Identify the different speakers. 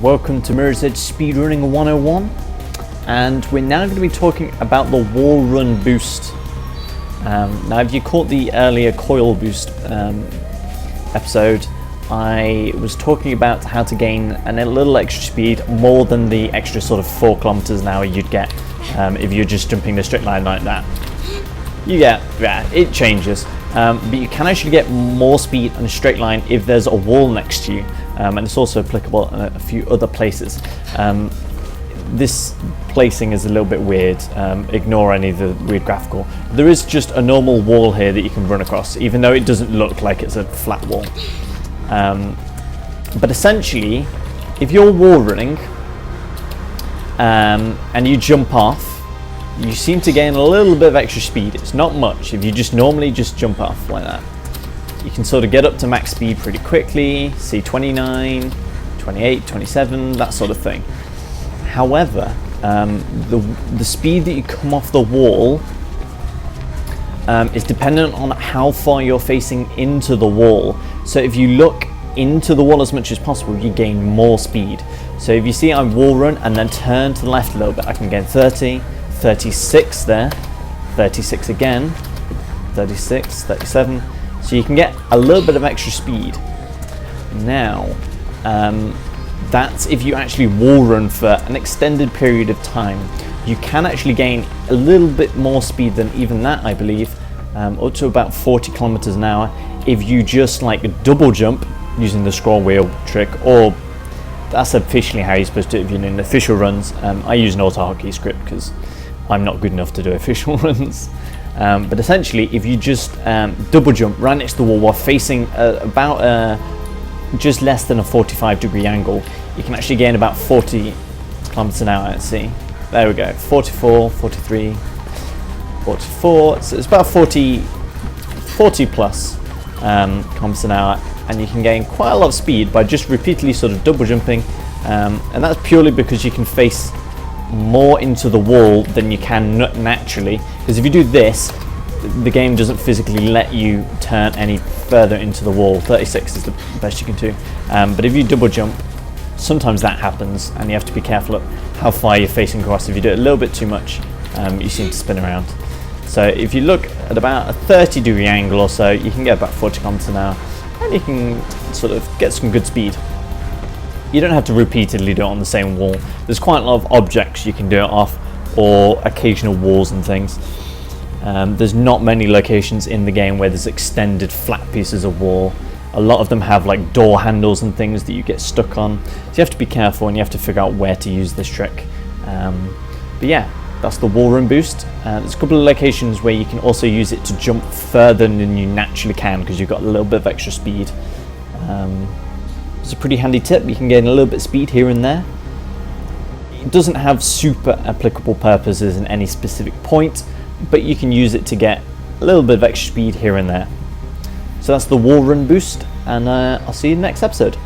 Speaker 1: Welcome to Mirror's Edge Speedrunning 101, and we're now going to be talking about the wall run boost. Now if you caught the earlier coil boost episode, I was talking about how to gain a little extra speed, more than the extra sort of 4 kilometers an hour you'd get if you're just jumping the straight line like that. It changes, but you can actually get more speed in a straight line if there's a wall next to you, and it's also applicable in a few other places. This placing is a little bit weird, ignore any of the weird graphical. There is just a normal wall here that you can run across, even though it doesn't look like it's a flat wall. But essentially, if you're wall running and you jump off, you seem to gain a little bit of extra speed. It's not much if you just normally just jump off like that. You can sort of get up to max speed pretty quickly, see 29, 28, 27, that sort of thing. However, the speed that you come off the wall is dependent on how far you're facing into the wall. So if you look into the wall as much as possible, you gain more speed. So if you see I wall run and then turn to the left a little bit, I can gain 30, 36 there, 36 again, 36, 37. So you can get a little bit of extra speed. Now, that's if you actually wall run for an extended period of time. You can actually gain a little bit more speed than even that, I believe, up to about 40 kilometers an hour if you just like double jump using the scroll wheel trick, or that's officially how you're supposed to do it if you're doing official runs. I use an auto hotkey script because I'm not good enough to do official runs. But essentially, if you just double jump right next to the wall while facing about just less than a 45-degree angle, you can actually gain about 40 kilometers an hour. Let's see. There we go. 44, 43, 44. So it's about 40 plus kilometers an hour, and you can gain quite a lot of speed by just repeatedly sort of double jumping, and that's purely because you can face more into the wall than you can naturally, because if you do this, the game doesn't physically let you turn any further into the wall. 36 is the best you can do, but if you double jump, sometimes that happens and you have to be careful of how far you're facing across. If you do it a little bit too much, you seem to spin around. So if you look at about a 30-degree angle or so, you can get about 40 kilometers an hour, and you can sort of get some good speed. You don't have to repeatedly do it on the same wall. There's quite a lot of objects you can do it off, or occasional walls and things. There's not many locations in the game where there's extended flat pieces of wall. A lot of them have like door handles and things that you get stuck on. So you have to be careful, and you have to figure out where to use this trick. But yeah, that's the wall run boost. There's a couple of locations where you can also use it to jump further than you naturally can, because you've got a little bit of extra speed. It's a pretty handy tip. You can gain a little bit of speed here and there. It doesn't have super applicable purposes in any specific point, but you can use it to get a little bit of extra speed here and there. So that's the wall run boost, and I'll see you in the next episode.